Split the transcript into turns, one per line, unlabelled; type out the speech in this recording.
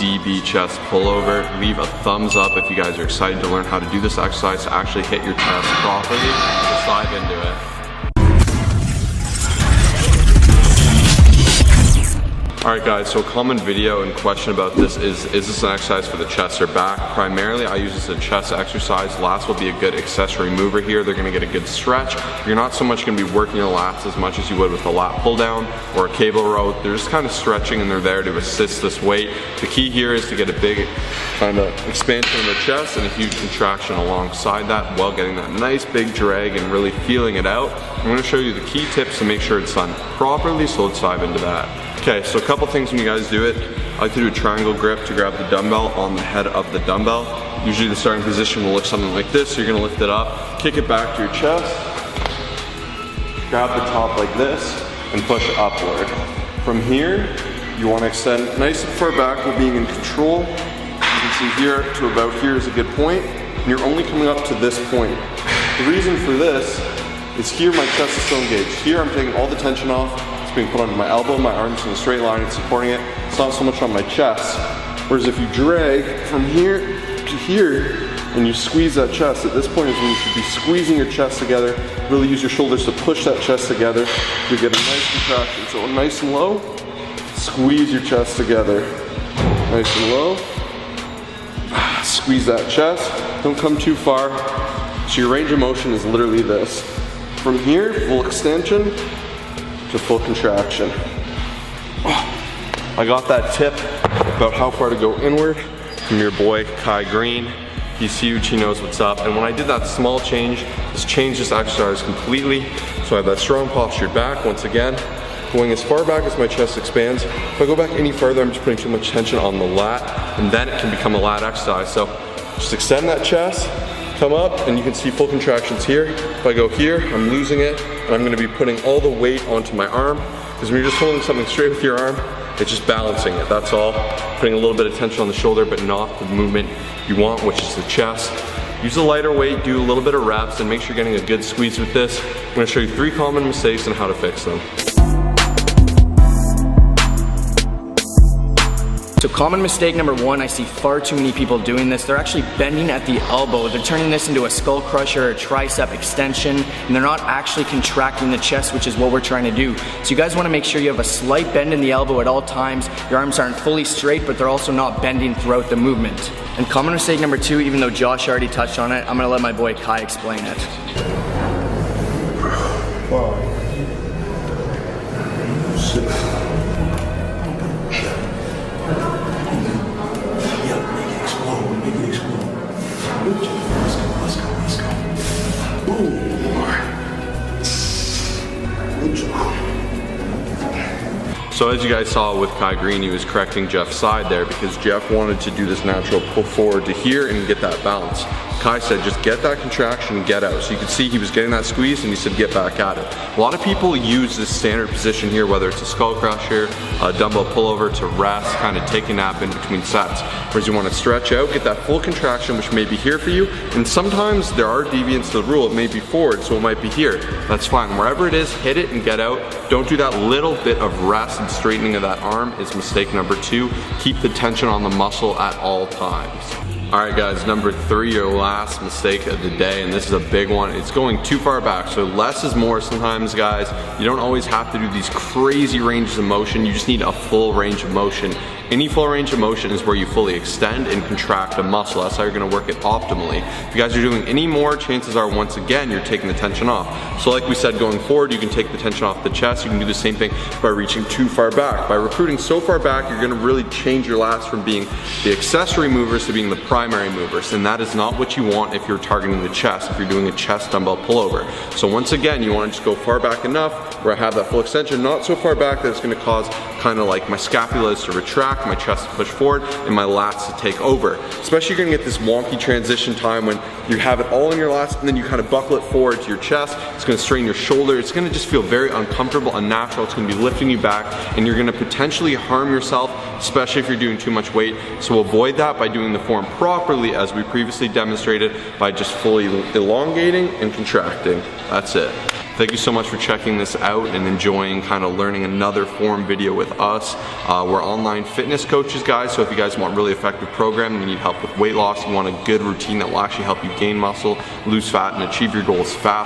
DB chest pullover. Leave a thumbs up if you guys are excited to learn how to do this exercise to actually hit your chest properly. Let's dive into it. Alright guys, so a common video and question about this is this an exercise for the chest or back? Primarily I use this as a chest exercise. Lats will be a good accessory mover here. They're going to get a good stretch. You're not so much going to be working your lats as much as you would with a lat pull down or a cable row. They're just kind of stretching and they're there to assist this weight. The key here is to get a big kind of expansion in the chest and a huge contraction alongside that while getting that nice big drag and really feeling it out. I'm going to show you the key tips to make sure it's done properly, so let's dive into that. Okay, so a couple things when you guys do it. I like to do a triangle grip to grab the dumbbell on the head of the dumbbell. Usually the starting position will look something like this. So you're gonna lift it up, kick it back to your chest, grab the top like this, and push upward. From here, you wanna extend nice and far back while being in control. You can see here to about here is a good point, and you're only coming up to this point. The reason for this is here my chest is still engaged. Here I'm taking all the tension off. Being put onto my elbow, my arms in a straight line and supporting it. It's not so much on my chest. Whereas if you drag from here to here and you squeeze that chest, at this point is when you should be squeezing your chest together. Really use your shoulders to push that chest together to get a nice contraction. So nice and low, squeeze your chest together. Nice and low, squeeze that chest. Don't come too far. So your range of motion is literally this. From here, full extension, to full contraction. I got that tip about how far to go inward from your boy Kai Green. He's huge, he knows what's up. And when I did that small change, this changed this exercise completely. So I have that strong postured back once again, going as far back as my chest expands. If I go back any further, I'm just putting too much tension on the lat, and then it can become a lat exercise. So just extend that chest, come up, and you can see full contractions here. If I go here, I'm losing it, and I'm gonna be putting all the weight onto my arm, because when you're just holding something straight with your arm, it's just balancing it, that's all. Putting a little bit of tension on the shoulder, but not the movement you want, which is the chest. Use a lighter weight, do a little bit of reps, and make sure you're getting a good squeeze with this. I'm gonna show you 3 common mistakes and how to fix them.
So common mistake number 1, I see far too many people doing this. They're actually bending at the elbow. They're turning this into a skull crusher or a tricep extension, and they're not actually contracting the chest, which is what we're trying to do. So you guys wanna make sure you have a slight bend in the elbow at all times. Your arms aren't fully straight, but they're also not bending throughout the movement. And common mistake number 2, even though Josh already touched on it, I'm gonna let my boy Kai explain it.
Wow. 6. Let's go. Boom. Good job.
So as you guys saw with Kai Green, he was correcting Jeff's side there because Jeff wanted to do this natural pull forward to here and get that balance. Kai said just get that contraction and get out. So you can see he was getting that squeeze and he said get back at it. A lot of people use this standard position here, whether it's a skull crusher, a dumbbell pullover to rest, kind of take a nap in between sets. Whereas you want to stretch out, get that full contraction, which may be here for you. And sometimes there are deviants to the rule. It may be forward, so it might be here. That's fine. Wherever it is, hit it and get out. Don't do that little bit of rest and straightening of that arm is mistake number 2. Keep the tension on the muscle at all times. Alright guys, number 3, your last mistake of the day, and this is a big one. It's going too far back, so less is more sometimes, guys. You don't always have to do these crazy ranges of motion, you just need a full range of motion. Any full range of motion is where you fully extend and contract a muscle. That's how you're gonna work it optimally. If you guys are doing any more, chances are once again, you're taking the tension off. So like we said, going forward, you can take the tension off the chest. You can do the same thing by reaching too far back. By recruiting so far back, you're gonna really change your lats from being the accessory movers to being the primary movers. And that is not what you want if you're targeting the chest, if you're doing a chest dumbbell pullover. So once again, you wanna just go far back enough where I have that full extension, not so far back that it's gonna cause kind of like my scapulas to retract, my chest to push forward, and my lats to take over. Especially you're gonna get this wonky transition time when you have it all in your lats and then you kind of buckle it forward to your chest. It's gonna strain your shoulder. It's gonna just feel very uncomfortable, unnatural. It's gonna be lifting you back and you're gonna potentially harm yourself, especially if you're doing too much weight. So avoid that by doing the form properly as we previously demonstrated by just fully elongating and contracting. That's it. Thank you so much for checking this out and enjoying kind of learning another form video with us. We're online fitness coaches, guys, so if you guys want really effective programming, you need help with weight loss, you want a good routine that will actually help you gain muscle, lose fat, and achieve your goals fast,